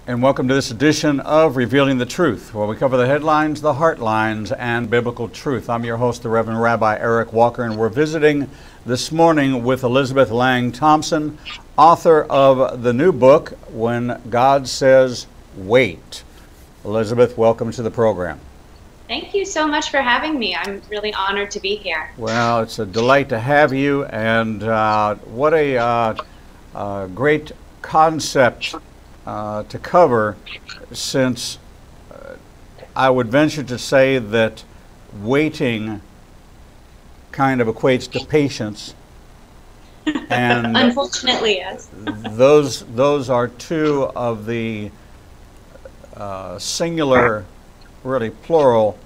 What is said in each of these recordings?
And welcome to this edition of Revealing the Truth, where we cover the headlines, the heartlines, and biblical truth. I'm your host, the Reverend Rabbi Eric Walker, and we're visiting this morning with Elizabeth Lange Thompson, author of the new book, When God Says Wait. Elizabeth, welcome to the program. Thank you so much for having me. I'm really honored to be here. Well, it's a delight to have you, and what a great concept to cover, since I would venture to say that waiting kind of equates to patience, and unfortunately, yes. those are two of the singular, really plural,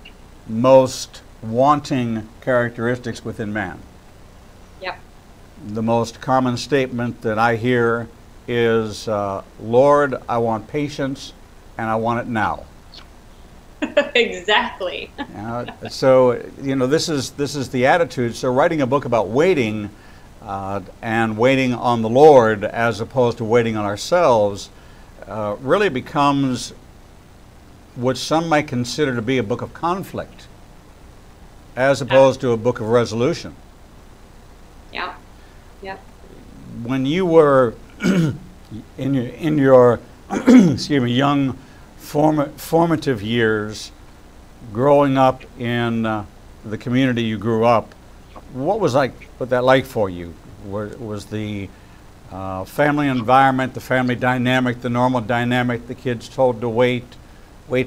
most wanting characteristics within man. Yep. The most common statement that I hear is, Lord, I want patience, and I want it now. Exactly. So, this is the attitude. So writing a book about waiting and waiting on the Lord as opposed to waiting on ourselves really becomes what some might consider to be a book of conflict as opposed to a book of resolution. Yeah. Yep. When you were in your excuse me, young formative years, growing up in the community you grew up, what that like for you? Was the family environment, the family dynamic, the normal dynamic, the kids told to wait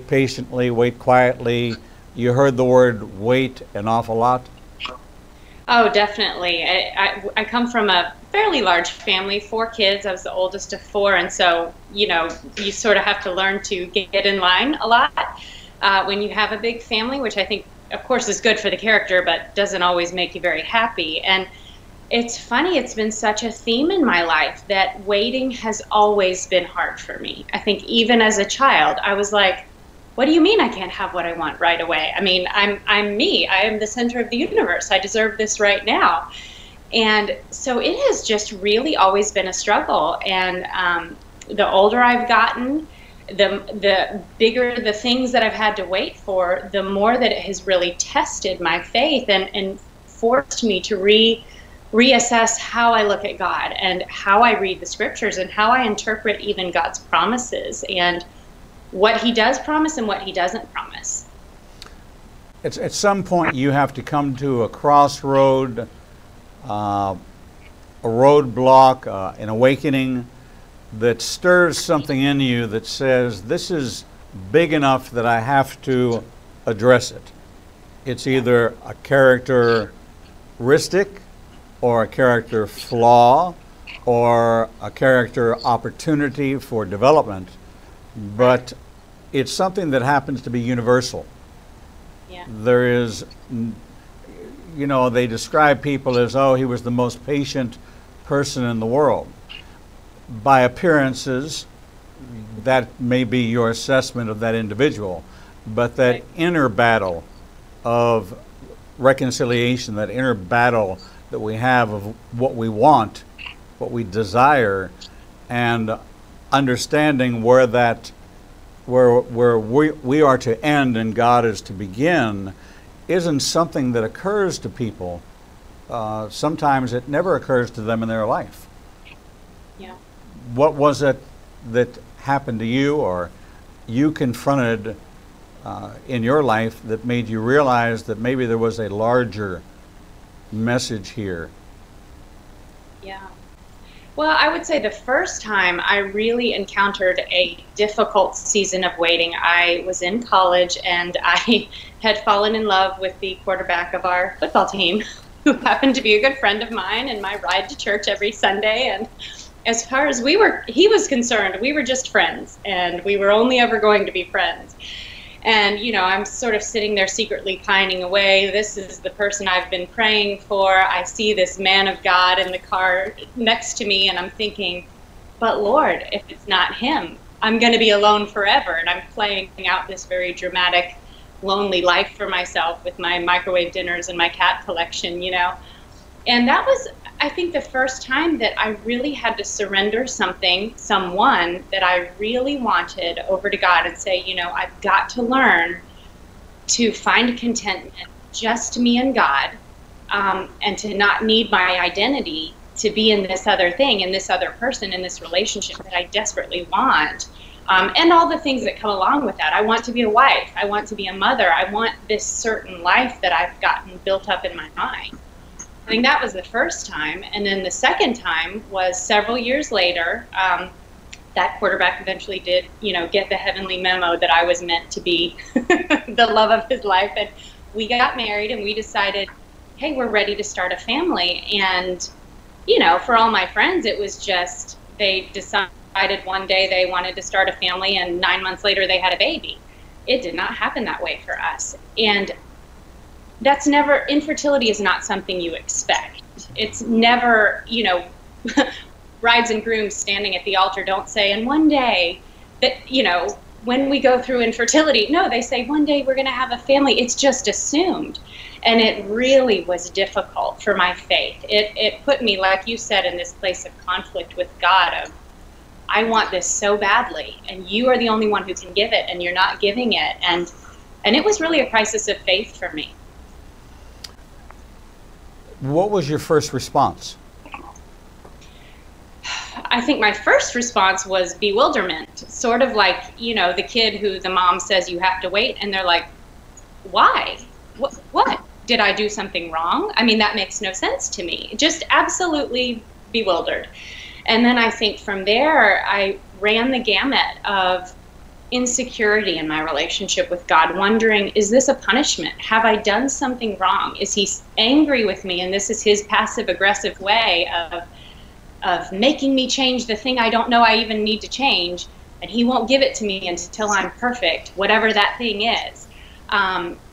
patiently, wait quietly? You heard the word wait an awful lot? Oh, definitely. I come from a fairly large family, 4 kids. I was the oldest of 4, and so, you sort of have to learn to get in line a lot when you have a big family, which I think, of course, is good for the character, but doesn't always make you very happy. And it's funny, it's been such a theme in my life that waiting has always been hard for me. I think even as a child, I was like, what do you mean I can't have what I want right away? I mean, I'm me. I am the center of the universe. I deserve this right now. And so it has just really always been a struggle. And the older I've gotten, the bigger the things that I've had to wait for, the more that it has really tested my faith and forced me to reassess how I look at God and how I read the scriptures and how I interpret even God's promises and what he does promise and what he doesn't promise. At some point you have to come to a crossroad, a roadblock, an awakening that stirs something in you that says, this is big enough that I have to address it. It's either a characteristic or a character flaw or a character opportunity for development, but it's something that happens to be universal. Yeah. There is, they describe people as, oh, he was the most patient person in the world. By appearances, that may be your assessment of that individual, but that right. inner battle of reconciliation, that inner battle that we have of what we want, what we desire, and understanding where we are to end and God is to begin, isn't something that occurs to people. Sometimes it never occurs to them in their life. Yeah. What was it that happened to you or you confronted in your life that made you realize that maybe there was a larger message here? Yeah. Well, I would say the first time I really encountered a difficult season of waiting, I was in college and I had fallen in love with the quarterback of our football team, who happened to be a good friend of mine and my ride to church every Sunday. And as far as he was concerned, we were just friends and we were only ever going to be friends. And, I'm sort of sitting there secretly pining away. This is the person I've been praying for. I see this man of God in the car next to me, and I'm thinking, but Lord, if it's not him, I'm going to be alone forever. And I'm playing out this very dramatic, lonely life for myself with my microwave dinners and my cat collection, And that was I think the first time that I really had to surrender someone that I really wanted over to God and say, I've got to learn to find contentment, just me and God, and to not need my identity to be in this other thing, in this other person, in this relationship that I desperately want. And all the things that come along with that. I want to be a wife. I want to be a mother. I want this certain life that I've gotten built up in my mind. I think that was the first time. And then the second time was several years later. That quarterback eventually did, get the heavenly memo that I was meant to be the love of his life. And we got married and we decided, hey, we're ready to start a family. And, for all my friends, it was just, they decided one day they wanted to start a family and 9 months later they had a baby. It did not happen that way for us. And that's never, infertility is not something you expect. It's never, brides and grooms standing at the altar don't say, and one day that, when we go through infertility, no, they say one day we're going to have a family. It's just assumed. And it really was difficult for my faith. It put me, like you said, in this place of conflict with God of, I want this so badly, and you are the only one who can give it, and you're not giving it. And it was really a crisis of faith for me. What was your first response? I think my first response was bewilderment, sort of like, the kid who the mom says you have to wait, and they're like, why? What? Did I do something wrong? I mean, that makes no sense to me. Just absolutely bewildered. And then I think from there, I ran the gamut of insecurity in my relationship with God, wondering, is this a punishment? Have I done something wrong? Is he angry with me? And this is his passive-aggressive way of making me change the thing I don't know I even need to change, and he won't give it to me until I'm perfect, whatever that thing is.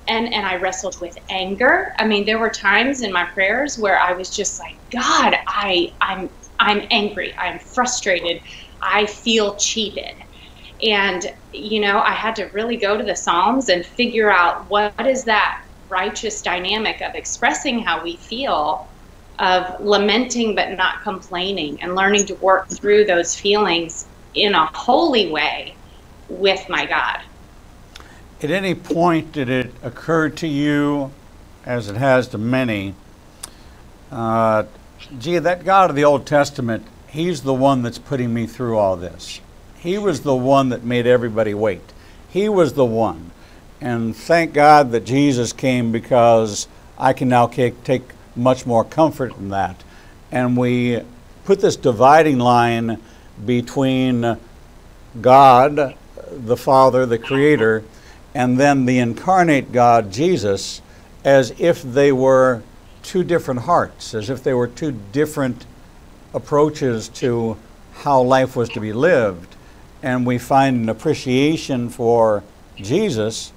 And I wrestled with anger. I mean, there were times in my prayers where I was just like, God, I'm angry. I'm frustrated. I feel cheated. And, I had to really go to the Psalms and figure out what is that righteous dynamic of expressing how we feel, of lamenting but not complaining, and learning to work through those feelings in a holy way with my God. At any point did it occur to you, as it has to many, gee, that God of the Old Testament, he's the one that's putting me through all this. He was the one that made everybody wait. He was the one. And thank God that Jesus came, because I can now take much more comfort in that. And we put this dividing line between God, the Father, the Creator, and then the incarnate God, Jesus, as if they were two different hearts, as if they were two different approaches to how life was to be lived. And we find an appreciation for Jesus,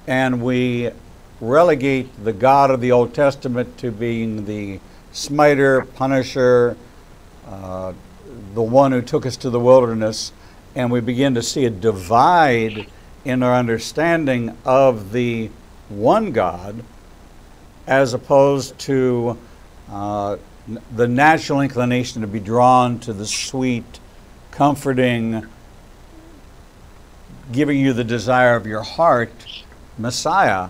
and we relegate the God of the Old Testament to being the smiter, punisher, the one who took us to the wilderness, and we begin to see a divide in our understanding of the one God, as opposed to the natural inclination to be drawn to the sweet, comforting, giving you the desire of your heart, Messiah,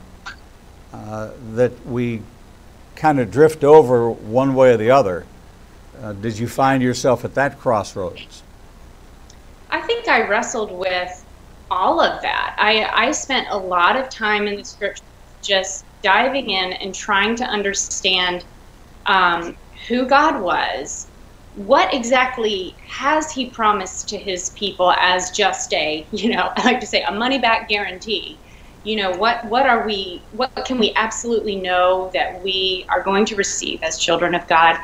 that we kind of drift over one way or the other. Did you find yourself at that crossroads? I think I wrestled with all of that. I spent a lot of time in the scripture just diving in and trying to understand who God was. What exactly has he promised to his people as just a, I like to say, a money-back guarantee? What can we absolutely know that we are going to receive as children of God?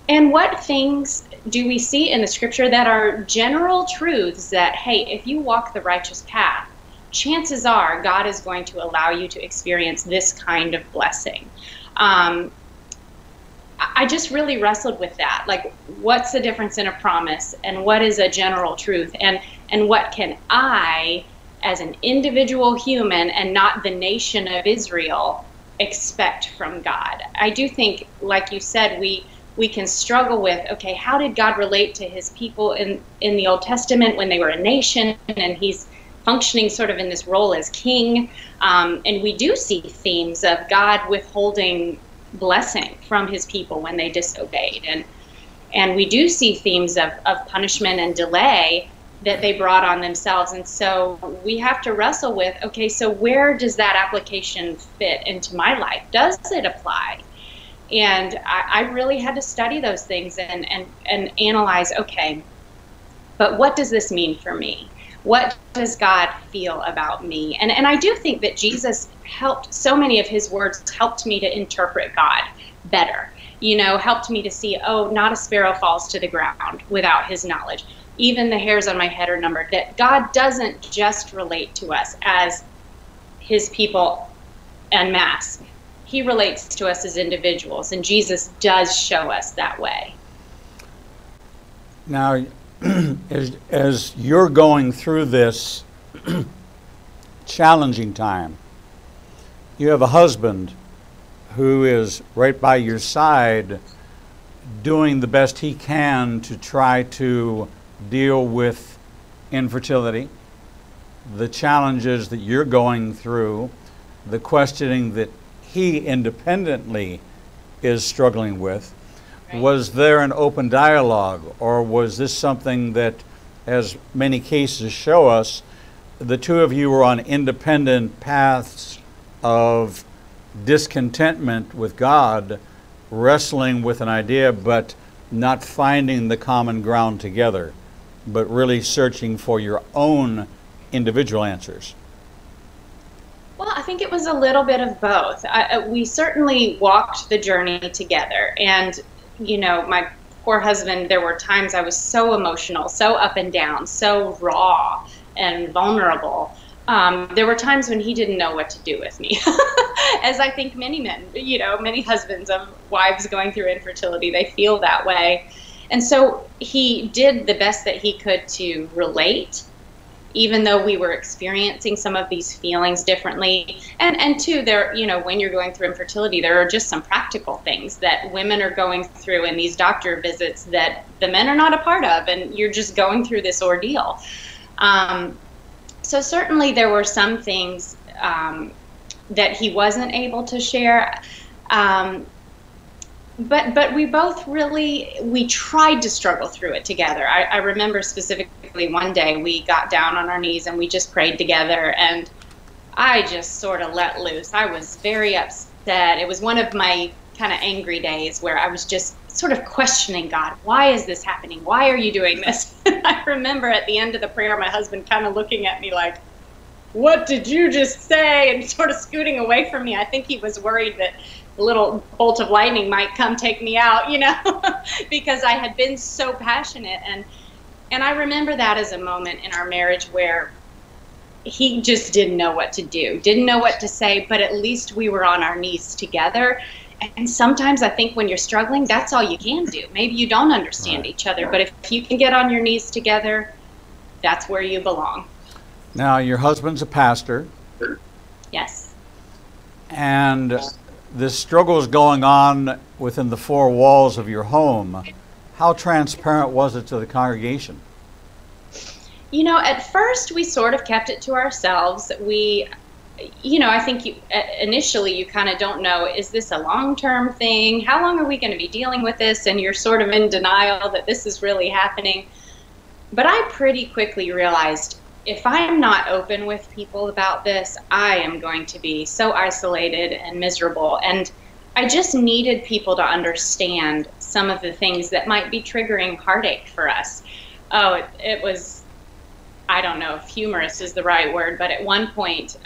And what things do we see in the scripture that are general truths that, hey, if you walk the righteous path, chances are God is going to allow you to experience this kind of blessing. I just really wrestled with that. Like, what's the difference in a promise, and what is a general truth, and what can I, as an individual human and not the nation of Israel, expect from God? I do think, like you said, we we can struggle with, okay, how did God relate to his people in the Old Testament when they were a nation, and he's functioning sort of in this role as king. And we do see themes of God withholding blessing from his people when they disobeyed. And we do see themes of punishment and delay that they brought on themselves. And so we have to wrestle with, okay, so where does that application fit into my life? Does it apply? And I really had to study those things and analyze, okay, but what does this mean for me? What does God feel about me? And I do think that Jesus helped, so many of his words helped me to interpret God better, helped me to see, oh, not a sparrow falls to the ground without his knowledge. Even the hairs on my head are numbered. That God doesn't just relate to us as his people en masse. He relates to us as individuals, and Jesus does show us that way. Now, as you're going through this challenging time, you have a husband who is right by your side doing the best he can to try to deal with infertility, the challenges that you're going through, the questioning that he independently is struggling with. Right. Was there an open dialogue, or was this something that, as many cases show us, the two of you were on independent paths of discontentment with God, wrestling with an idea but not finding the common ground together, but really searching for your own individual answers? Well, I think it was a little bit of both. We certainly walked the journey together. And, my poor husband, there were times I was so emotional, so up and down, so raw and vulnerable. There were times when he didn't know what to do with me, as I think many men, many husbands of wives going through infertility, they feel that way. And so he did the best that he could to relate, even though we were experiencing some of these feelings differently. And two, there, when you're going through infertility, there are just some practical things that women are going through in these doctor visits that the men are not a part of, and you're just going through this ordeal. So certainly there were some things that he wasn't able to share. But we both we tried to struggle through it together. I remember specifically one day we got down on our knees and we just prayed together, and I just sort of let loose. I was very upset. It was one of my kind of angry days where I was just sort of questioning God. Why is this happening? Why are you doing this? I remember at the end of the prayer, my husband kind of looking at me like, what did you just say? And sort of scooting away from me. I think he was worried that a little bolt of lightning might come take me out, because I had been so passionate. And I remember that as a moment in our marriage where he just didn't know what to do, didn't know what to say, but at least we were on our knees together. And sometimes I think when you're struggling, that's all you can do. Maybe you don't understand each other, but if you can get on your knees together, that's where you belong. Now, your husband's a pastor. Yes. And this struggle is going on within the four walls of your home. How transparent was it to the congregation? At first we sort of kept it to ourselves. I think initially you kind of don't know, is this a long-term thing? How long are we going to be dealing with this? And you're sort of in denial that this is really happening. But I pretty quickly realized, if I'm not open with people about this, I am going to be so isolated and miserable. And I just needed people to understand some of the things that might be triggering heartache for us. Oh, it was, I don't know if humorous is the right word, but at one point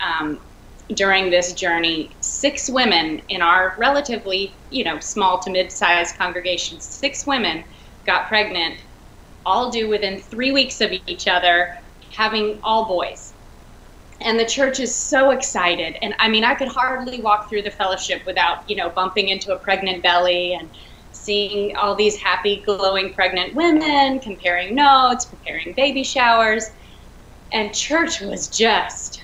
during this journey, 6 women in our relatively, small to mid-sized congregation, 6 women got pregnant, all due within 3 weeks of each other, having all boys. And the church is so excited. And I mean, I could hardly walk through the fellowship without, bumping into a pregnant belly and seeing all these happy, glowing pregnant women, comparing notes, preparing baby showers. And church was just,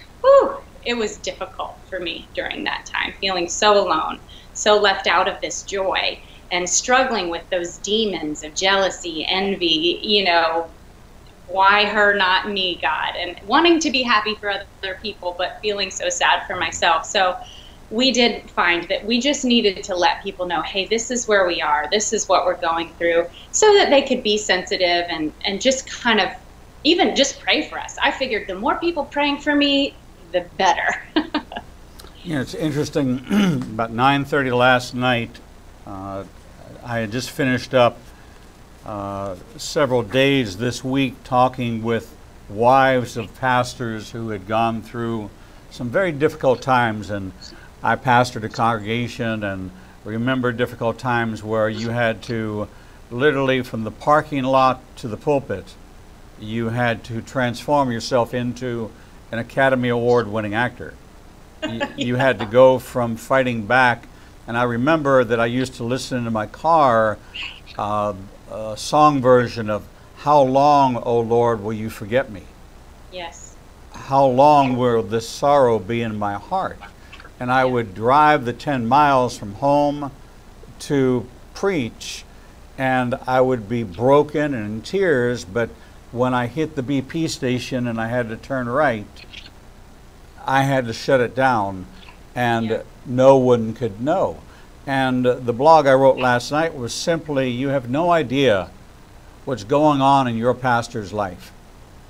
it was difficult for me during that time, feeling so alone, so left out of this joy. and struggling with those demons of jealousy, envy, you know, why her, not me, God, and wanting to be happy for other people, but feeling so sad for myself. So we did find that we just needed to let people know, hey, this is where we are, this is what we're going through, so that they could be sensitive and just kind of even just pray for us. I figured the more people praying for me, the better. You know, it's interesting, about 9:30 last night, I had just finished up several days this week talking with wives of pastors who had gone through some very difficult times, and I pastored a congregation and remember difficult times where you had to literally, from the parking lot to the pulpit, you had to transform yourself into an Academy Award winning actor. You had to go from fighting back, and I remember that I used to listen in my car a song version of "How Long, O Lord, Will You Forget Me?" Yes. How long will this sorrow be in my heart? And I would drive the 10 miles from home to preach, and I would be broken and in tears, but when I hit the BP station and I had to turn right, I had to shut it down, and no one could know. And the blog I wrote last night was simply, you have no idea what's going on in your pastor's life.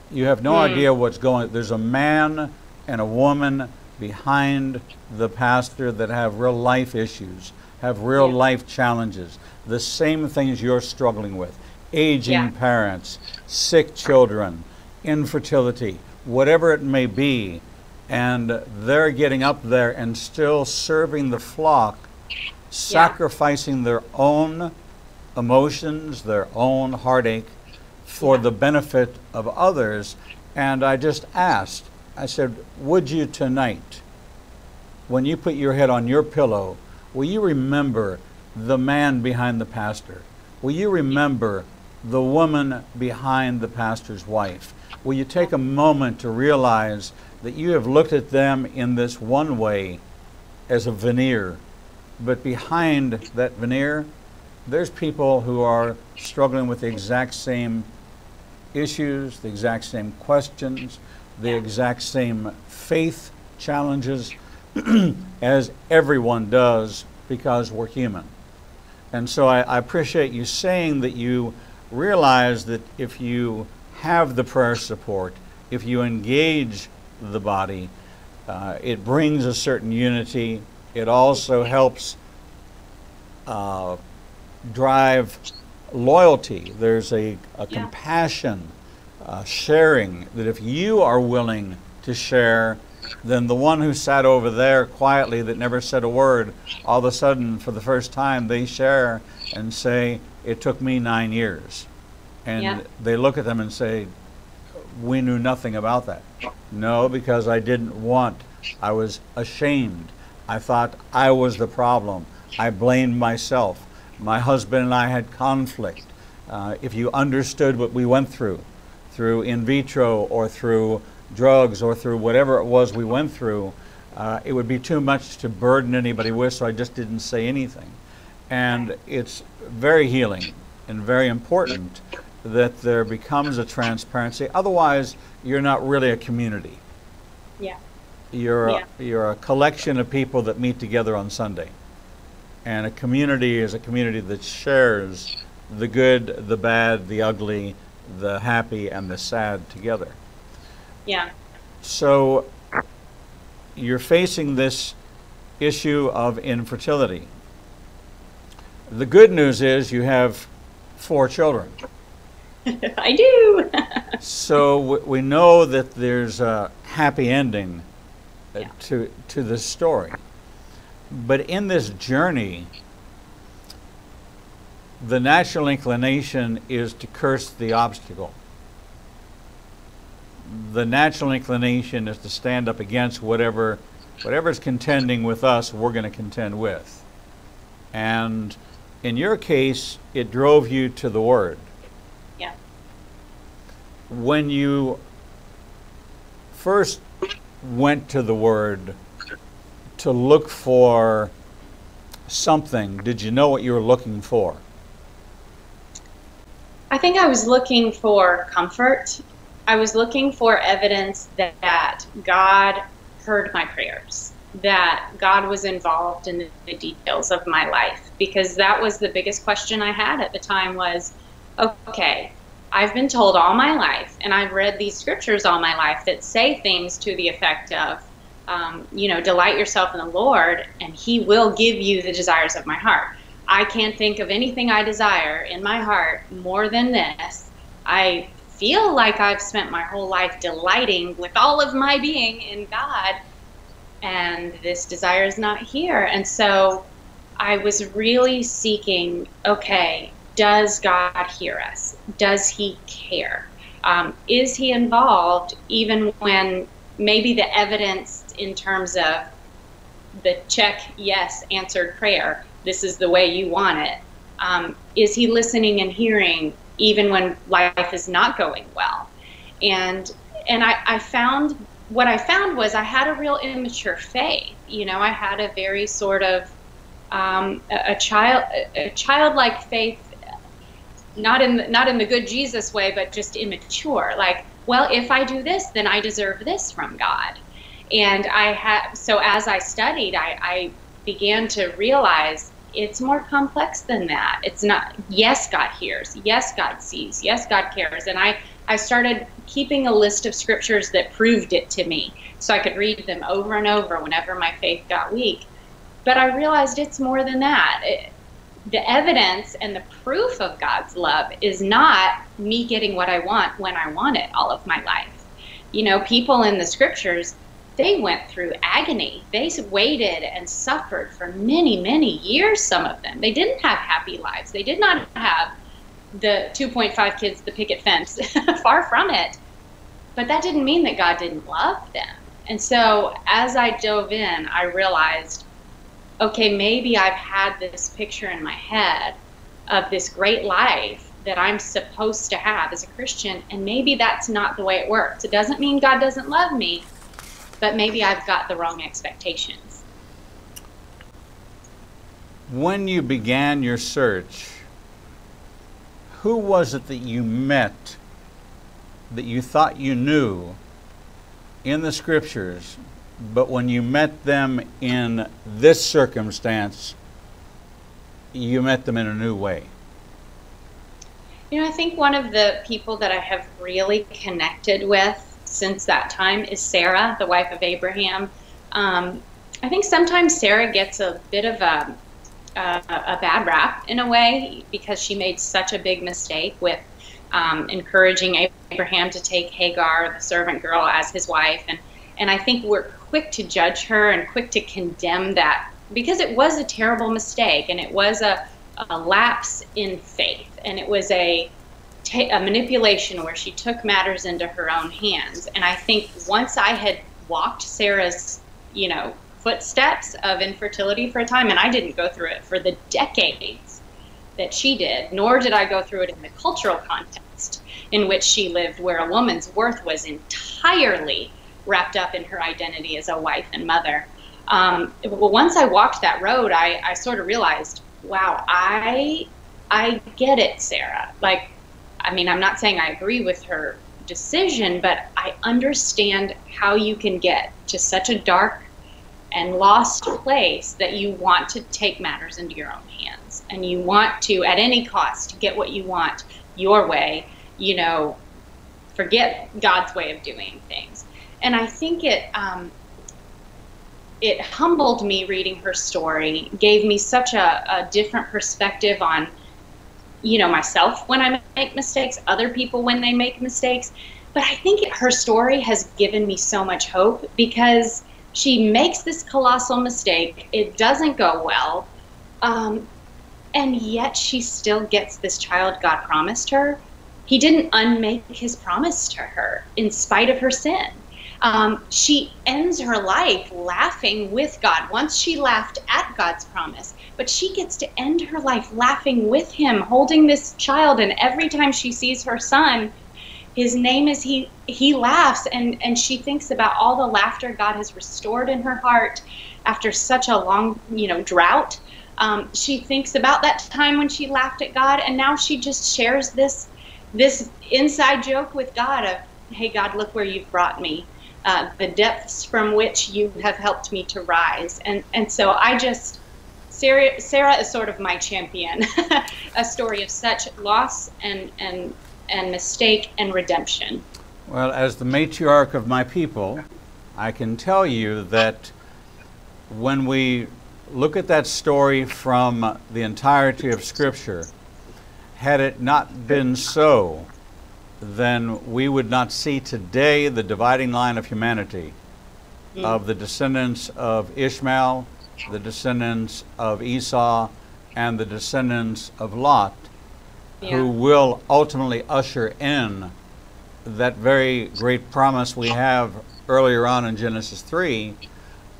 You have no idea what's going. There's a man and a woman behind the pastor that have real life issues, have real life challenges, the same things you're struggling with. Aging parents, sick children, infertility, whatever it may be. And they're getting up there and still serving the flock, sacrificing their own emotions, their own heartache for the benefit of others. And I just asked, I said, would you tonight, when you put your head on your pillow, will you remember the man behind the pastor? Will you remember the woman behind the pastor's wife? Will you take a moment to realize that you have looked at them in this one way as a veneer, but behind that veneer, there's people who are struggling with the exact same issues, the exact same questions, the exact same faith challenges as everyone does, because we're human. And so I appreciate you saying that you realize that if you have the prayer support, if you engage the body, it brings a certain unity. It also helps drive loyalty. There's a compassion, sharing, that if you are willing to share, then the one who sat over there quietly that never said a word, all of a sudden for the first time they share and say, it took me 9 years. And they look at them and say, we knew nothing about that. No, because I didn't want. I was ashamed. I thought I was the problem. I blamed myself. My husband and I had conflict. If you understood what we went through in vitro or through drugs or through whatever it was we went through, it would be too much to burden anybody with, so I just didn't say anything. And it's very healing and very important that there becomes a transparency. Otherwise, you're not really a community. You're a collection of people that meet together on Sunday. And a community is a community that shares the good, the bad, the ugly, the happy, and the sad together. So you're facing this issue of infertility. The good news is you have 4 children. I do. So we know that there's a happy ending to this story. But in this journey, the natural inclination is to curse the obstacle. The natural inclination is to stand up against whatever's contending with us, we're going to contend with. And in your case, it drove you to the Word. When you first went to the Word to look for something, did you know what you were looking for? I think I was looking for comfort. I was looking for evidence that God heard my prayers, that God was involved in the details of my life, because that was the biggest question I had at the time was, okay, I've been told all my life, and I've read these scriptures all my life that say things to the effect of, delight yourself in the Lord, and He will give you the desires of my heart. I can't think of anything I desire in my heart more than this. I feel like I've spent my whole life delighting with all of my being in God, and this desire is not here. And so I was really seeking, okay, does God hear us? Does He care? Is He involved even when maybe the evidence in terms of the check, yes, answered prayer, this is the way you want it. Is He listening and hearing even when life is not going well? And I found, what I found was I had a real immature faith. I had a very sort of a childlike faith, not in the good Jesus way, but just immature. Like, well, if I do this, then I deserve this from God. And so as I studied, I began to realize it's more complex than that. It's not, yes, God hears, yes, God sees, yes, God cares. And I started keeping a list of scriptures that proved it to me, so I could read them over and over whenever my faith got weak. But I realized it's more than that. The evidence and the proof of God's love is not me getting what I want when I want it all of my life. People in the scriptures, they went through agony. They waited and suffered for many, many years, some of them. They didn't have happy lives. They did not have the 2.5 kids, the picket fence, far from it. But that didn't mean that God didn't love them. And so as I dove in, I realized, okay, maybe I've had this picture in my head of this great life that I'm supposed to have as a Christian, and maybe that's not the way it works. It doesn't mean God doesn't love me, but maybe I've got the wrong expectations. When you began your search, who was it that you met that you thought you knew in the scriptures, but when you met them in this circumstance, you met them in a new way? I think one of the people that I have really connected with since that time is Sarah, the wife of Abraham. I think sometimes Sarah gets a bit of a bad rap in a way because she made such a big mistake with encouraging Abraham to take Hagar, the servant girl, as his wife. And I think we're quick to judge her and quick to condemn that because it was a terrible mistake, and it was a lapse in faith, and it was a manipulation where she took matters into her own hands. And I think once I had walked Sarah's, footsteps of infertility for a time, and I didn't go through it for the decades that she did, nor did I go through it in the cultural context in which she lived, where a woman's worth was entirely wrapped up in her identity as a wife and mother. Well, once I walked that road, I sort of realized, wow, I get it, Sarah. I'm not saying I agree with her decision, but I understand how you can get to such a dark and lost place that you want to take matters into your own hands, and you want to, at any cost, get what you want your way, forget God's way of doing things. And I think it humbled me reading her story, gave me such a different perspective on myself when I make mistakes, other people when they make mistakes. But I think her story has given me so much hope, because she makes this colossal mistake. It doesn't go well. And yet she still gets this child God promised her. He didn't unmake his promise to her in spite of her sin. She ends her life laughing with God. Once she laughed at God's promise, but she gets to end her life laughing with him, holding this child. And every time she sees her son, his name is he laughs, and she thinks about all the laughter God has restored in her heart after such a long, drought. She thinks about that time when she laughed at God, and now she just shares this inside joke with God of, hey, God, look where you've brought me, the depths from which you have helped me to rise. And so Sarah is sort of my champion, a story of such loss and mistake and redemption. Well, as the matriarch of my people, I can tell you that when we look at that story from the entirety of Scripture, had it not been so, then we would not see today the dividing line of humanity, of the descendants of Ishmael, the descendants of Esau, and the descendants of Lot, who will ultimately usher in that very great promise we have earlier on in Genesis 3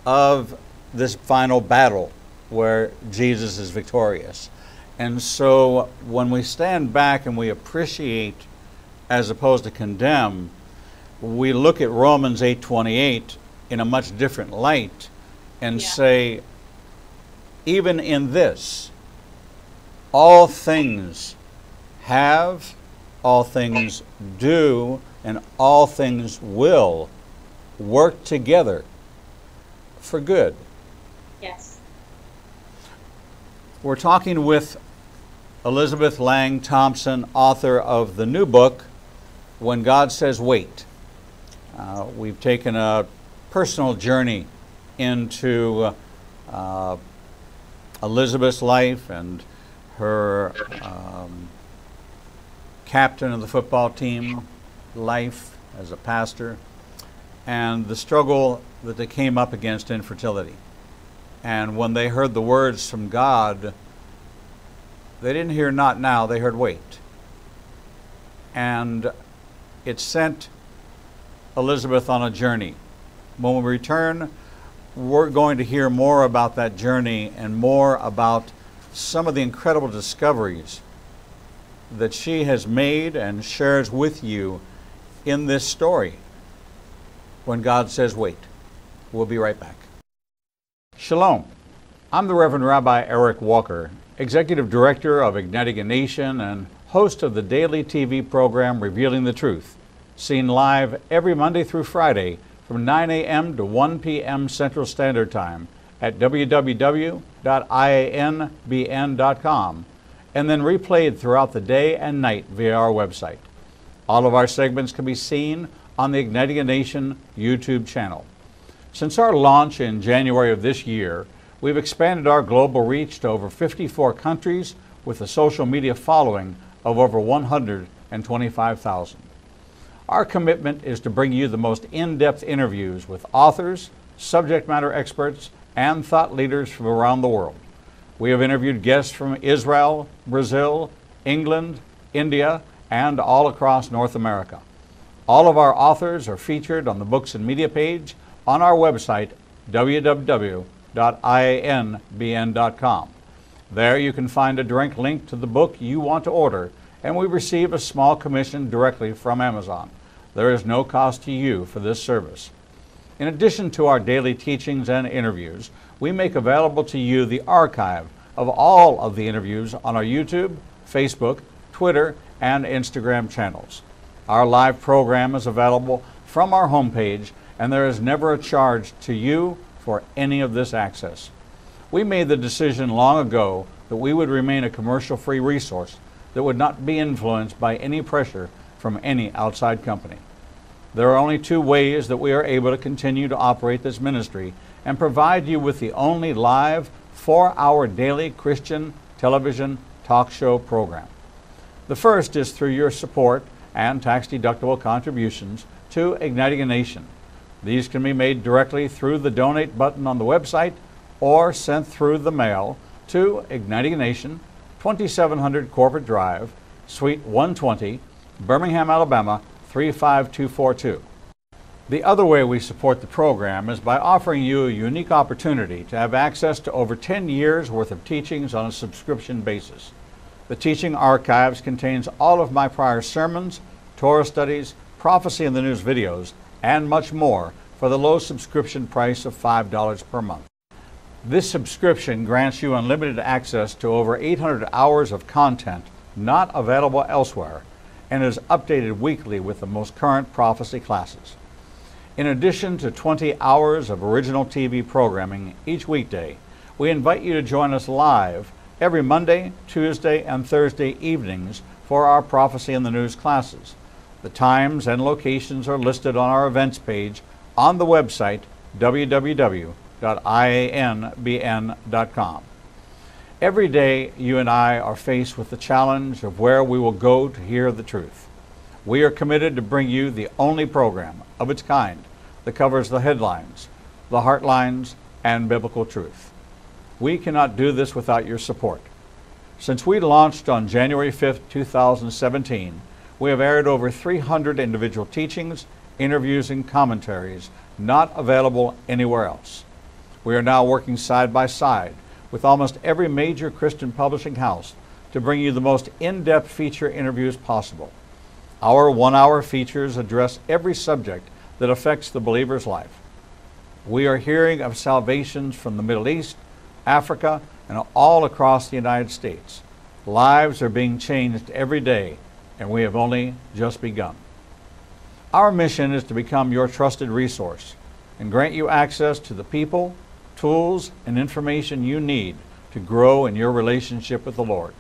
of this final battle where Jesus is victorious. And so when we stand back and we appreciate as opposed to condemn, we look at Romans 8:28 in a much different light and say, even in this, all things have, all things do, and all things will work together for good. Yes. We're talking with Elizabeth Lange Thompson, author of the new book, When God Says Wait. We've taken a personal journey into Elizabeth's life and her captain of the football team life as a pastor, and the struggle that they came up against infertility. And when they heard the words from God, they didn't hear not now, they heard wait. And it sent Elizabeth on a journey. When we return, we're going to hear more about that journey and more about some of the incredible discoveries that she has made and shares with you in this story, When God Says Wait. We'll be right back. Shalom. I'm the Reverend Rabbi Eric Walker, Executive Director of Igniting a Nation and host of the daily TV program Revealing the Truth, seen live every Monday through Friday from 9 a.m. to 1 p.m. Central Standard Time at www.ianbn.com, and then replayed throughout the day and night via our website. All of our segments can be seen on the Igniting a Nation YouTube channel. Since our launch in January of this year, we've expanded our global reach to over 54 countries with a social media following of over 125,000. Our commitment is to bring you the most in-depth interviews with authors, subject matter experts, and thought leaders from around the world. We have interviewed guests from Israel, Brazil, England, India, and all across North America. All of our authors are featured on the Books and Media page on our website, www.ianbn.com. There you can find a direct link to the book you want to order, and we receive a small commission directly from Amazon. There is no cost to you for this service. In addition to our daily teachings and interviews, we make available to you the archive of all of the interviews on our YouTube, Facebook, Twitter, and Instagram channels. Our live program is available from our homepage, and there is never a charge to you for any of this access. We made the decision long ago that we would remain a commercial-free resource that would not be influenced by any pressure from any outside company. There are only two ways that we are able to continue to operate this ministry and provide you with the only live 4-hour daily Christian television talk show program. The first is through your support and tax-deductible contributions to Igniting a Nation. These can be made directly through the donate button on the website or sent through the mail to Igniting a Nation, 2700 Corporate Drive, Suite 120, Birmingham, Alabama, 35242. The other way we support the program is by offering you a unique opportunity to have access to over 10 years worth of teachings on a subscription basis. The teaching archives contains all of my prior sermons, Torah studies, prophecy in the news videos, and much more for the low subscription price of $5 per month. This subscription grants you unlimited access to over 800 hours of content not available elsewhere and is updated weekly with the most current prophecy classes. In addition to 20 hours of original TV programming each weekday, we invite you to join us live every Monday, Tuesday, and Thursday evenings for our Prophecy in the News classes. The times and locations are listed on our events page on the website www.ianbn.com. Every day, you and I are faced with the challenge of where we will go to hear the truth. We are committed to bring you the only program of its kind that covers the headlines, the heartlines, and biblical truth. We cannot do this without your support. Since we launched on January 5th, 2017, we have aired over 300 individual teachings, interviews, and commentaries not available anywhere else. We are now working side by side with almost every major Christian publishing house to bring you the most in-depth feature interviews possible. Our one-hour features address every subject that affects the believer's life. We are hearing of salvations from the Middle East, Africa, and all across the United States. Lives are being changed every day, and we have only just begun. Our mission is to become your trusted resource and grant you access to the people, tools, and information you need to grow in your relationship with the Lord.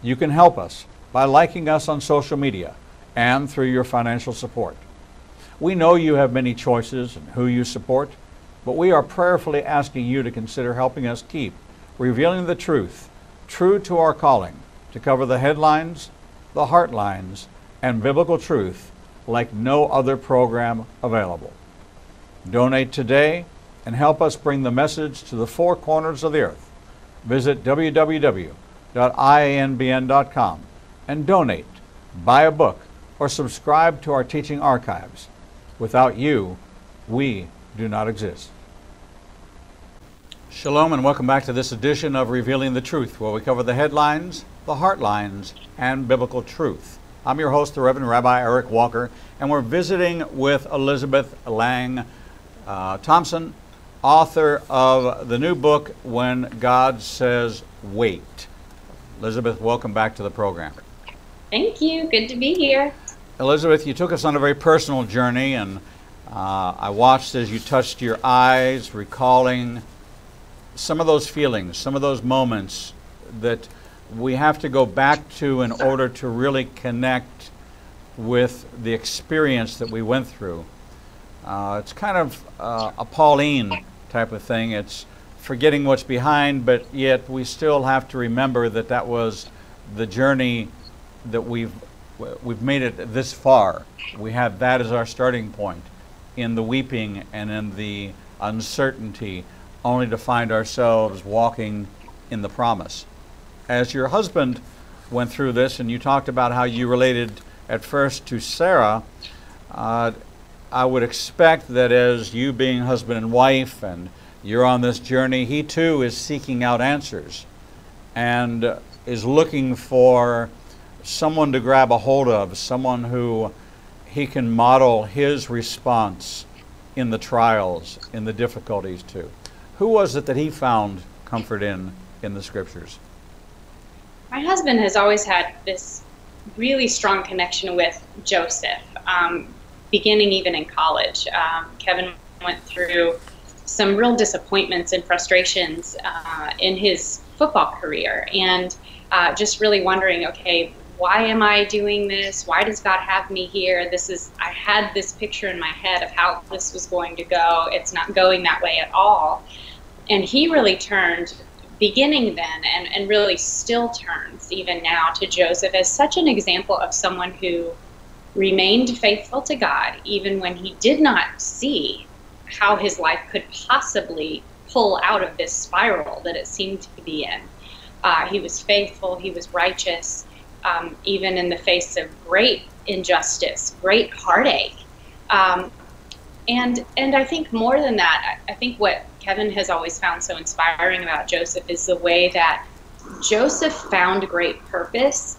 You can help us by liking us on social media and through your financial support. We know you have many choices in who you support, but we are prayerfully asking you to consider helping us keep revealing the truth, true to our calling, to cover the headlines, the heartlines, and biblical truth like no other program available. Donate today and help us bring the message to the four corners of the earth. Visit www.ianbn.com and donate, buy a book, or subscribe to our teaching archives. Without you, we do not exist. Shalom and welcome back to this edition of Revealing the Truth, where we cover the headlines, the heartlines, and biblical truth. I'm your host, the Reverend Rabbi Eric Walker, and we're visiting with Elizabeth Lange Thompson, author of the new book, When God Says Wait. Elizabeth, welcome back to the program. Thank you. Good to be here. Elizabeth, you took us on a very personal journey, and I watched as you touched your eyes, recalling some of those feelings, some of those moments that we have to go back to in order to really connect with the experience that we went through. It's kind of a Pauline type of thing. It's forgetting what's behind, but yet we still have to remember that that was the journey that we've made it this far. We have that as our starting point in the weeping and in the uncertainty, only to find ourselves walking in the promise. As your husband went through this, and you talked about how you related at first to Sarah, I would expect that as you being husband and wife and you're on this journey, he too is seeking out answers and is looking for someone to grab a hold of, someone who he can model his response in the trials, in the difficulties too. Who was it that he found comfort in the scriptures? My husband has always had this really strong connection with Joseph, beginning even in college. Kevin went through some real disappointments and frustrations in his football career, and just really wondering, okay, why am I doing this? Why does God have me here? I had this picture in my head of how this was going to go. It's not going that way at all. And he really turned, beginning then, and really still turns even now, to Joseph as such an example of someone who remained faithful to God even when he did not see how his life could possibly pull out of this spiral that it seemed to be in. He was faithful, he was righteous, even in the face of great injustice, great heartache. And I think more than that, I think what Kevin has always found so inspiring about Joseph is the way that Joseph found great purpose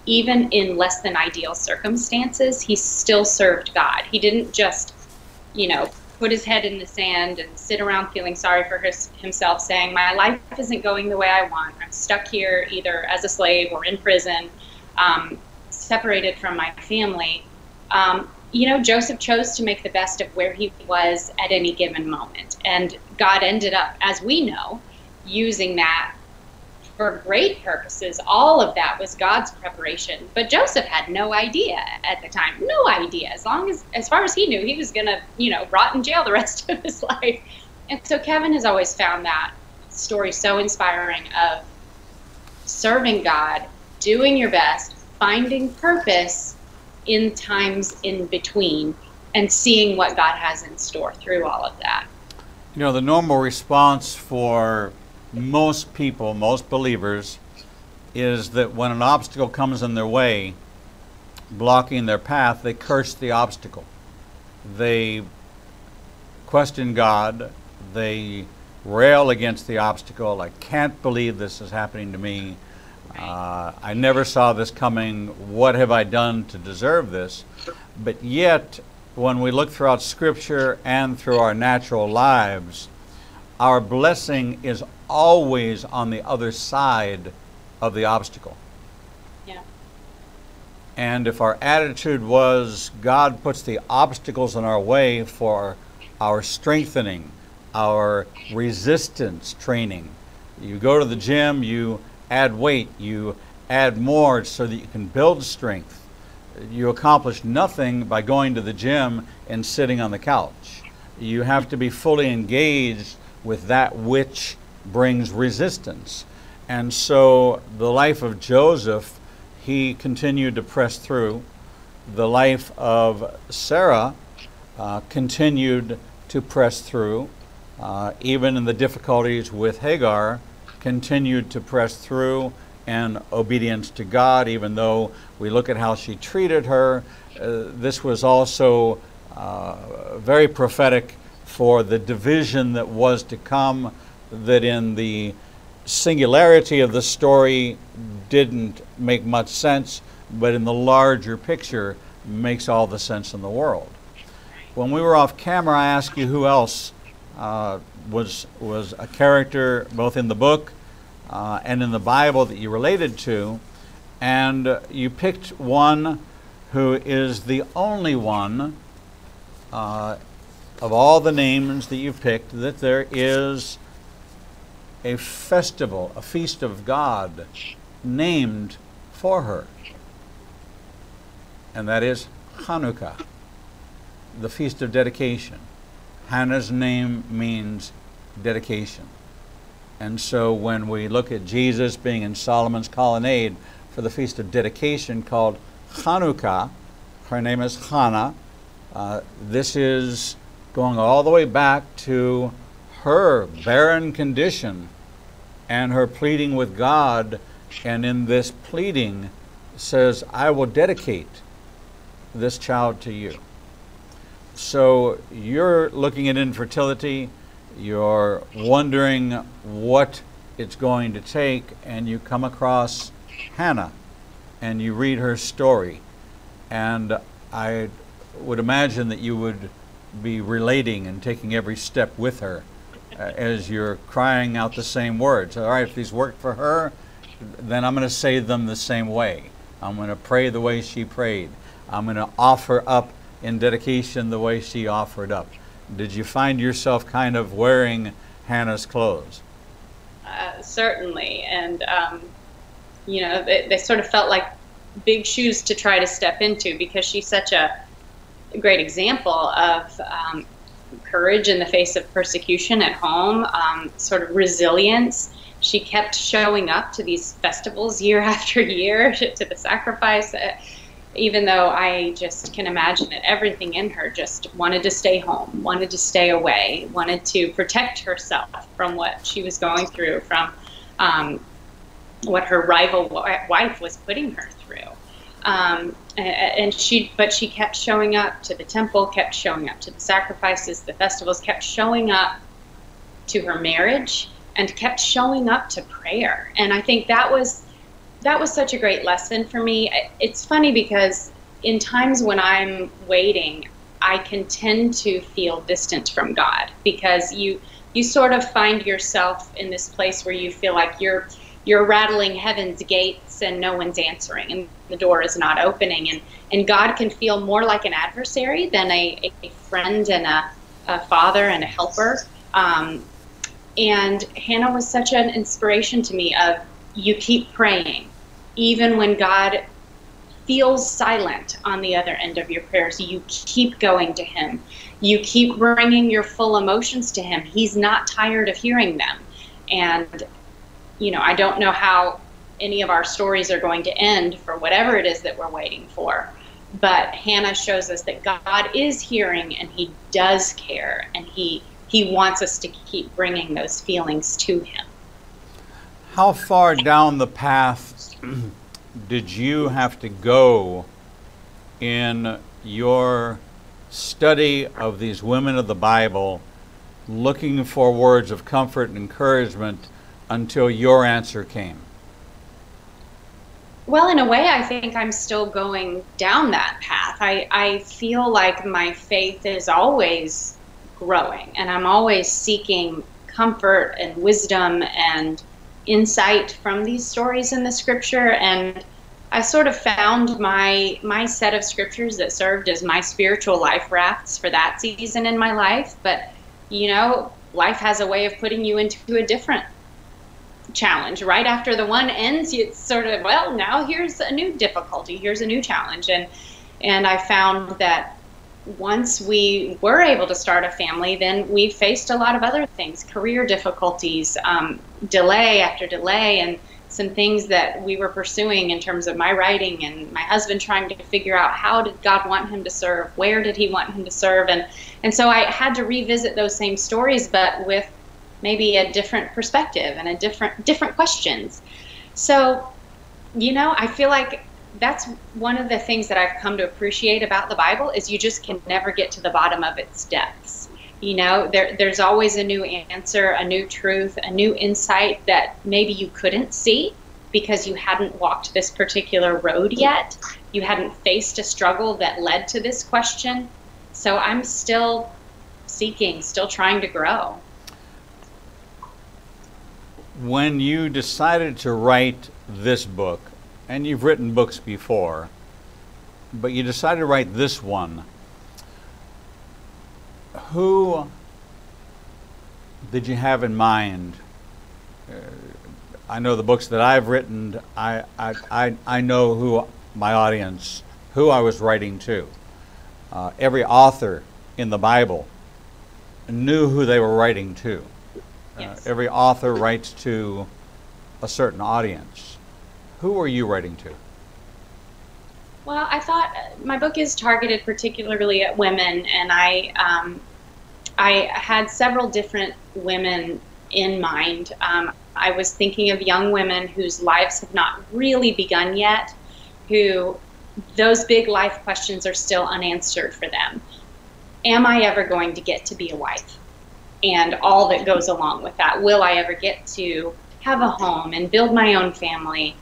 even in less than ideal circumstances. He still served God. He didn't just, put his head in the sand and sit around feeling sorry for himself, saying, my life isn't going the way I want. I'm stuck here either as a slave or in prison, separated from my family. Joseph chose to make the best of where he was at any given moment. And God ended up, as we know, using that for great purposes. All of that was God's preparation. But Joseph had no idea at the time. No idea. As far as he knew, he was going to, rot in jail the rest of his life. And so Kevin has always found that story so inspiring of serving God, doing your best, finding purpose in times in between, and seeing what God has in store through all of that. The normal response for most people, most believers, is that when an obstacle comes in their way, blocking their path, they curse the obstacle. They question God. They rail against the obstacle. I can't believe this is happening to me. I never saw this coming. What have I done to deserve this? But yet, when we look throughout Scripture and through our natural lives, our blessing is always on the other side of the obstacle. Yeah. And if our attitude was, God puts the obstacles in our way for our strengthening, our resistance training. You go to the gym, you add weight, you add more so that you can build strength. You accomplish nothing by going to the gym and sitting on the couch. You have to be fully engaged with that which brings resistance. And so the life of Joseph, he continued to press through. The life of Sarah continued to press through. Even in the difficulties with Hagar, continued to press through in obedience to God, even though we look at how she treated her. This was also very prophetic for the division that was to come, that in the singularity of the story didn't make much sense, but in the larger picture makes all the sense in the world. When we were off camera, I asked you who else was a character both in the book and in the Bible that you related to, and you picked one who is the only one of all the names that you picked that there is a festival, a feast of God named for her, and that is Hanukkah, the Feast of Dedication. Hannah's name means dedication. And so when we look at Jesus being in Solomon's colonnade for the Feast of Dedication called Hanukkah, her name is Hannah. This is going all the way back to her barren condition and her pleading with God, and in this pleading says, I will dedicate this child to you. So you're looking at infertility, you're wondering what it's going to take, and you come across Hannah and you read her story, and I would imagine that you would be relating and taking every step with her as you're crying out the same words. All right, if these worked for her, then I'm going to say them the same way. I'm going to pray the way she prayed. I'm going to offer up in dedication the way she offered up. Did you find yourself kind of wearing Hannah's clothes? Certainly, and they sort of felt like big shoes to try to step into, because she's such a great example of courage in the face of persecution at home, sort of resilience. She kept showing up to these festivals year after year, to the sacrifice, even though I just can imagine that everything in her just wanted to stay home, wanted to stay away, wanted to protect herself from what she was going through, from what her rival wife was putting her through. But she kept showing up to the temple, kept showing up to the sacrifices, the festivals, kept showing up to her marriage, and kept showing up to prayer. And I think that was such a great lesson for me. It's funny because in times when I'm waiting, I can tend to feel distant from God, because you sort of find yourself in this place where you feel like you're rattling heaven's gates and no one's answering, and the door is not opening, and God can feel more like an adversary than a friend and a father and a helper. And Hannah was such an inspiration to me of, you keep praying even when God feels silent on the other end of your prayers. You keep going to him. You keep bringing your full emotions to him. He's not tired of hearing them. And, I don't know how any of our stories are going to end for whatever it is that we're waiting for. But Hannah shows us that God is hearing, and he does care, and he wants us to keep bringing those feelings to him. How far down the path did you have to go in your study of these women of the Bible, looking for words of comfort and encouragement until your answer came? Well, in a way, I think I'm still going down that path. I feel like my faith is always growing, and I'm always seeking comfort and wisdom and insight from these stories in the scripture. And I sort of found my set of scriptures that served as my spiritual life rafts for that season in my life. But, life has a way of putting you into a different challenge. Right after the one ends, it's sort of, well, now here's a new difficulty, here's a new challenge. And I found that once we were able to start a family, then we faced a lot of other things, career difficulties, delay after delay, and some things that we were pursuing in terms of my writing, and my husband trying to figure out, how did God want him to serve? Where did he want him to serve? And so I had to revisit those same stories, but with maybe a different perspective and a different questions. So, I feel like that's one of the things that I've come to appreciate about the Bible, is you just can never get to the bottom of its depths. There's always a new answer, a new truth, a new insight that maybe you couldn't see because you hadn't walked this particular road yet. You hadn't faced a struggle that led to this question. So I'm still seeking, still trying to grow. When you decided to write this book, and you've written books before, but you decided to write this one, who did you have in mind? I know the books that I've written, I know who my audience, who I was writing to. Every author in the Bible knew who they were writing to. Yes. Every author writes to a certain audience. Who were you writing to? Well, I thought my book is targeted particularly at women, and I had several different women in mind. I was thinking of young women whose lives have not really begun yet, who those big life questions are still unanswered for them. Am I ever going to get to be a wife? And all that goes along with that. Will I ever get to have a home and build my own family?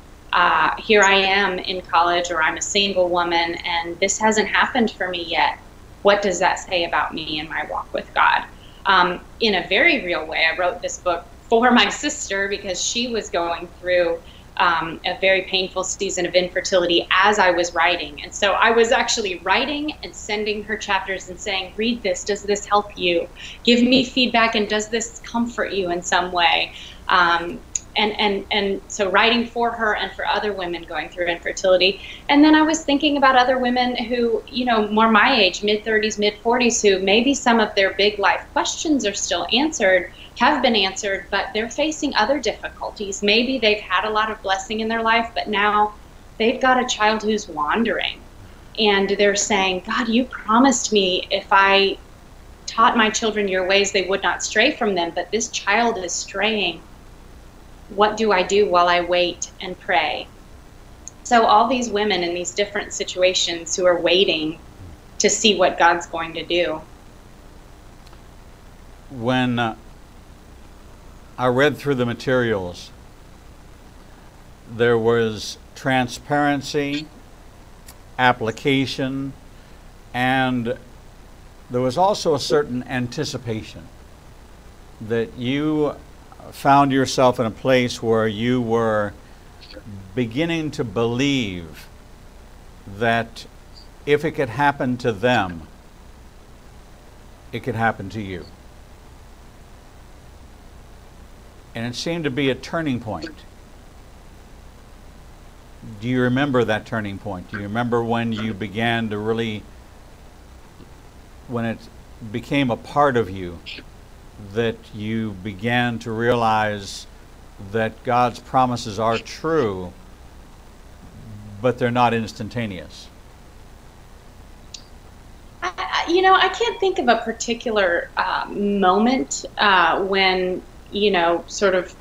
Here I am in college, or I'm a single woman, and this hasn't happened for me yet. What does that say about me and my walk with God? In a very real way, I wrote this book for my sister because she was going through a very painful season of infertility as I was writing. And so I was actually writing and sending her chapters and saying, read this, does this help you? Give me feedback, and does this comfort you in some way? And so writing for her and for other women going through infertility. And then I was thinking about other women who, more my age, mid-30s, mid-40s, who maybe some of their big life questions are still answered, have been answered, but they're facing other difficulties. Maybe they've had a lot of blessing in their life, but now they've got a child who's wandering. And they're saying, God, you promised me if I taught my children your ways, they would not stray from them, but this child is straying. What do I do while I wait and pray? So all these women in these different situations who are waiting to see what God's going to do. When I read through the materials, there was transparency, application, and there was also a certain anticipation that you found yourself in a place where you were beginning to believe that if it could happen to them, it could happen to you. And it seemed to be a turning point. Do you remember that turning point? Do you remember when you began to really, when it became a part of you, that you began to realize that God's promises are true, but they're not instantaneous? I can't think of a particular moment when, sort of,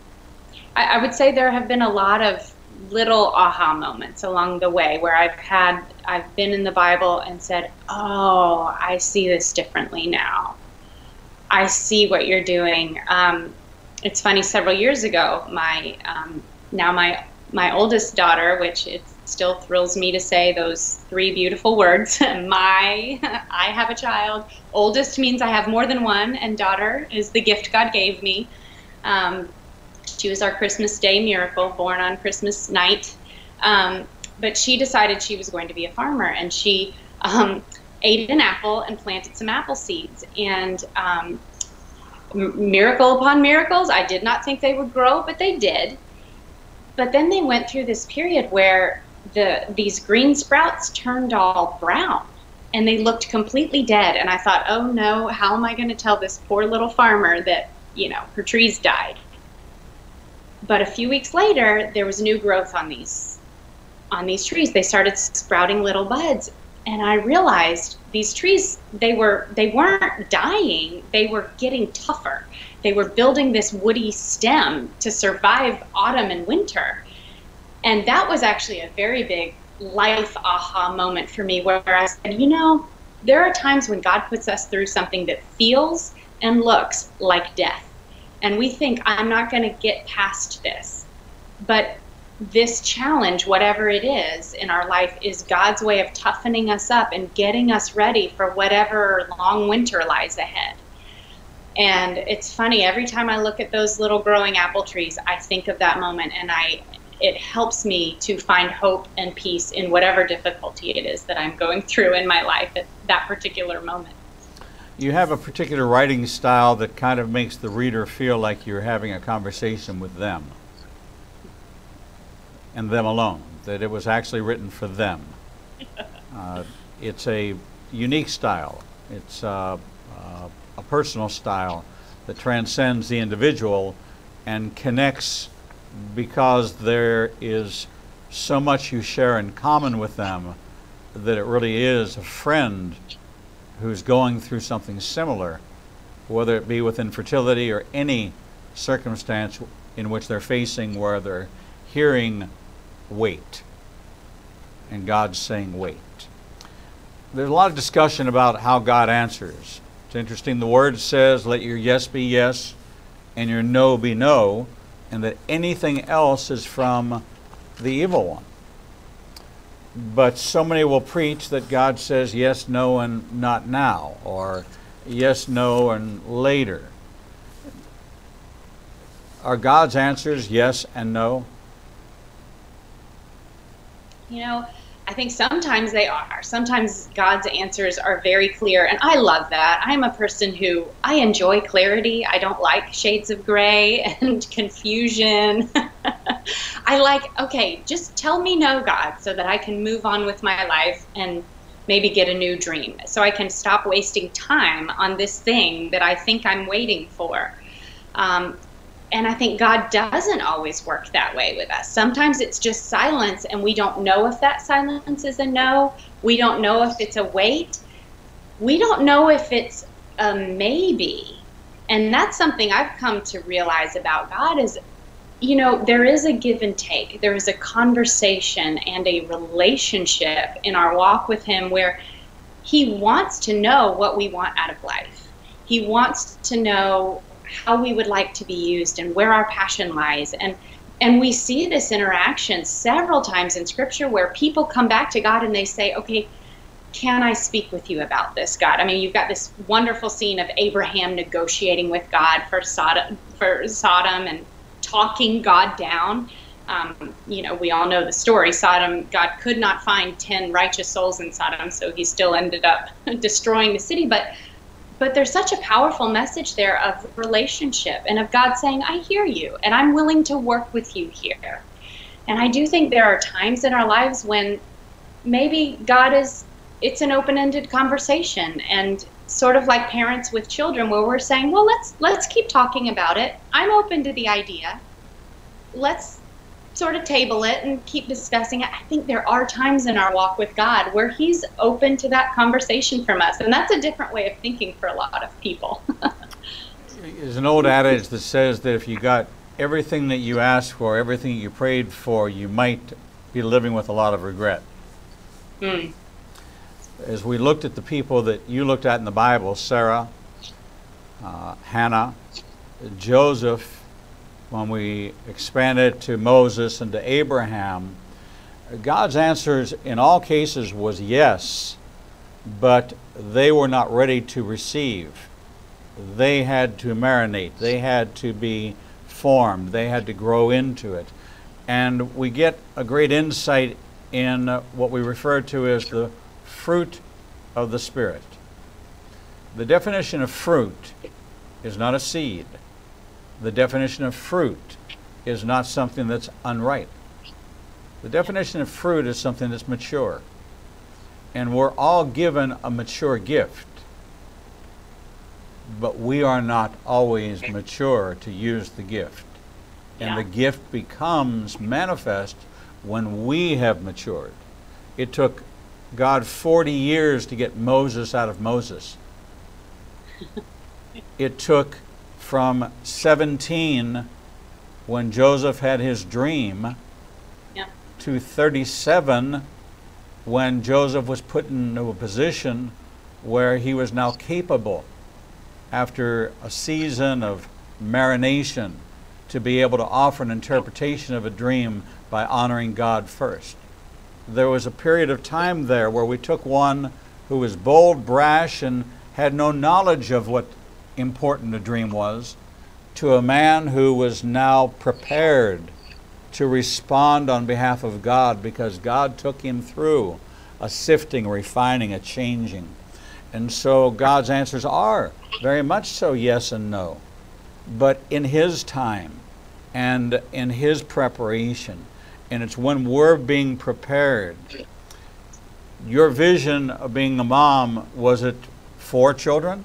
I would say there have been a lot of little aha moments along the way where I've been in the Bible and said, oh, I see this differently now. I see what you're doing. It's funny, several years ago, my oldest daughter, which it still thrills me to say those three beautiful words, I have a child. Oldest means I have more than one, and daughter is the gift God gave me. She was our Christmas Day miracle, born on Christmas night. But she decided she was going to be a farmer, and she ate an apple and planted some apple seeds. And miracle upon miracles, I did not think they would grow, but they did. But then they went through this period where these green sprouts turned all brown, and they looked completely dead. And I thought, oh no, how am I going to tell this poor little farmer that, her trees died? But a few weeks later, there was new growth on these trees. They started sprouting little buds, and I realized these trees, they weren't dying, they were getting tougher. They were building this woody stem to survive autumn and winter. And that was actually a very big life aha moment for me, where I said, there are times when God puts us through something that feels and looks like death. And we think, I'm not going to get past this. But this challenge, whatever it is in our life, is God's way of toughening us up and getting us ready for whatever long winter lies ahead. And it's funny, every time I look at those little growing apple trees, I think of that moment, and it helps me to find hope and peace in whatever difficulty it is that I'm going through in my life at that particular moment. You have a particular writing style that kind of makes the reader feel like you're having a conversation with them, and them alone, that it was actually written for them. It's a unique style. It's a personal style that transcends the individual and connects because there is so much you share in common with them that it really is a friend who's going through something similar, whether it be with infertility or any circumstance in which they're facing where they're hearing wait, and God's saying wait. There's a lot of discussion about how God answers. It's interesting, the word says, let your yes be yes and your no be no, and that anything else is from the evil one. But so many will preach that God says yes, no, and not now, or yes, no, and later. Are God's answers yes and no? I think sometimes they are. Sometimes God's answers are very clear, and I love that. I'm a person who, I enjoy clarity. I don't like shades of gray and confusion. I like, okay, just tell me no, God, so that I can move on with my life and maybe get a new dream. So I can stop wasting time on this thing that I think I'm waiting for. And I think God doesn't always work that way with us. Sometimes it's just silence, and we don't know if that silence is a no. We don't know if it's a wait. We don't know if it's a maybe. And that's something I've come to realize about God is, there is a give and take. There is a conversation and a relationship in our walk with Him where He wants to know what we want out of life. He wants to know how we would like to be used and where our passion lies. And we see this interaction several times in Scripture where people come back to God and they say, okay, can I speak with you about this, God? I mean, you've got this wonderful scene of Abraham negotiating with God for Sodom and talking God down. You know, we all know the story. Sodom, God could not find 10 righteous souls in Sodom, so he still ended up destroying the city. But there's such a powerful message there of relationship and of God saying, I hear you, and I'm willing to work with you here. And I do think there are times in our lives when maybe it's an open-ended conversation, and sort of like parents with children where we're saying, well, let's keep talking about it. I'm open to the idea. Let's sort of table it and keep discussing it. I think there are times in our walk with God where he's open to that conversation from us, and that's a different way of thinking for a lot of people. There's an old adage that says that if you got everything that you asked for, everything you prayed for, you might be living with a lot of regret. As we looked at the people that you looked at in the Bible, Sarah, Hannah, Joseph, when we expanded to Moses and to Abraham, God's answers in all cases was yes, but they were not ready to receive. They had to marinate. They had to be formed. They had to grow into it. And we get a great insight in what we refer to as the fruit of the Spirit. The definition of fruit is not a seed. The definition of fruit is not something that's unripe. The definition of fruit is something that's mature. And we're all given a mature gift, but we are not always mature to use the gift. And the gift becomes manifest when we have matured. It took God 40 years to get Moses out of Moses. It took from 17, when Joseph had his dream, to 37, when Joseph was put into a position where he was now capable, after a season of marination, to be able to offer an interpretation of a dream by honoring God first. There was a period of time there where we took one who was bold, brash, and had no knowledge of what important a dream was, to a man who was now prepared to respond on behalf of God, because God took him through a sifting, refining, a changing. And so God's answers are very much so yes and no, but in his time and in his preparation. And it's when we're being prepared. Your vision of being a mom, was it 4 children?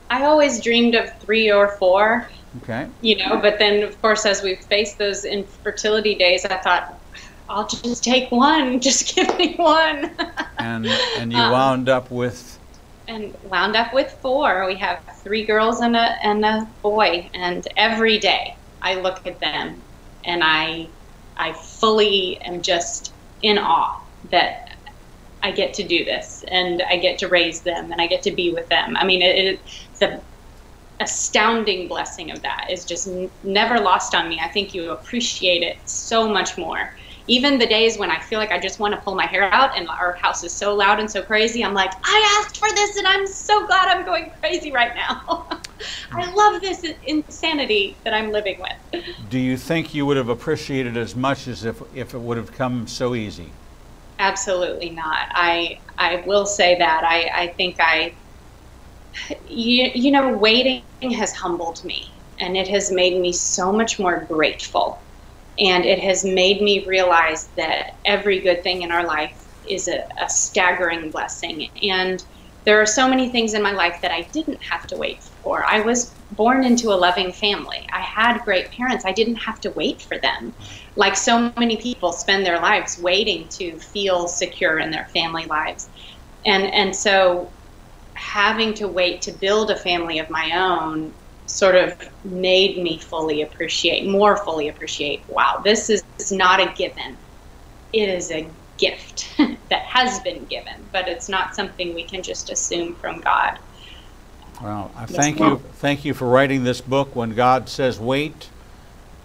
I always dreamed of 3 or 4. Okay. You know, but then of course as we faced those infertility days, I thought, I'll just take one. Just give me one. and you wound up with? And wound up with 4. We have 3 girls and a boy. And every day I look at them and I fully am just in awe that I get to do this, and I get to raise them, and I get to be with them. I mean, the astounding blessing of that is just never lost on me. I think you appreciate it so much more. Even the days when I feel like I just want to pull my hair out and our house is so loud and so crazy, I'm like, I asked for this and I'm so glad I'm going crazy right now. I love this insanity that I'm living with. Do you think you would have appreciated it as much as if it would have come so easy? Absolutely not. I will say that. I think you know, waiting has humbled me, and it has made me so much more grateful. And it has made me realize that every good thing in our life is a staggering blessing. And there are so many things in my life that I didn't have to wait for. I was born into a loving family. I had great parents. I didn't have to wait for them. Like so many people spend their lives waiting to feel secure in their family lives. And so having to wait to build a family of my own sort of made me more fully appreciate, wow, this is not a given. It is a gift that has been given, but it's not something we can just assume from God. Well, I thank you for writing this book, When God Says Wait.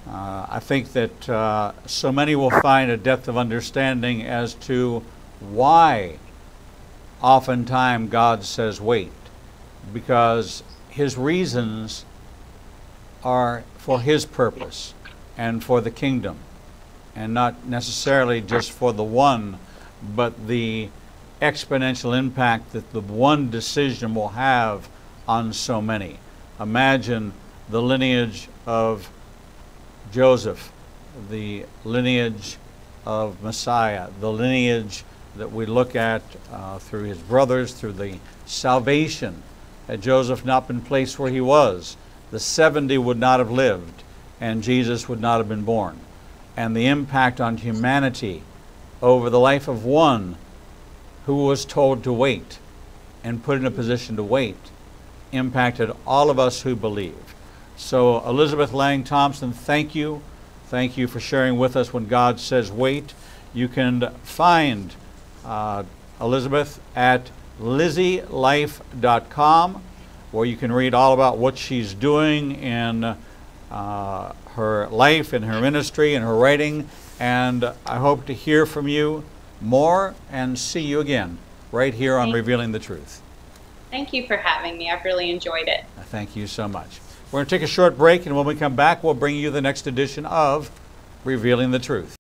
I think that so many will find a depth of understanding as to why oftentimes God says wait. Because his reasons are for his purpose and for the kingdom, and not necessarily just for the one, but the exponential impact that the one decision will have on so many. Imagine the lineage of Joseph, the lineage of Messiah, the lineage that we look at through his brothers, through the salvation. Had Joseph not been placed where he was, the 70 would not have lived, and Jesus would not have been born. And the impact on humanity over the life of one who was told to wait and put in a position to wait impacted all of us who believe. So Elizabeth Lange Thompson, thank you. Thank you for sharing with us when God says wait. You can find Elizabeth at LizzieLife.com, where you can read all about what she's doing in her life, in her ministry, in her writing. And I hope to hear from you more and see you again right here on Revealing the Truth. Thank you for having me. I've really enjoyed it. Thank you so much. We're going to take a short break, and when we come back, we'll bring you the next edition of Revealing the Truth.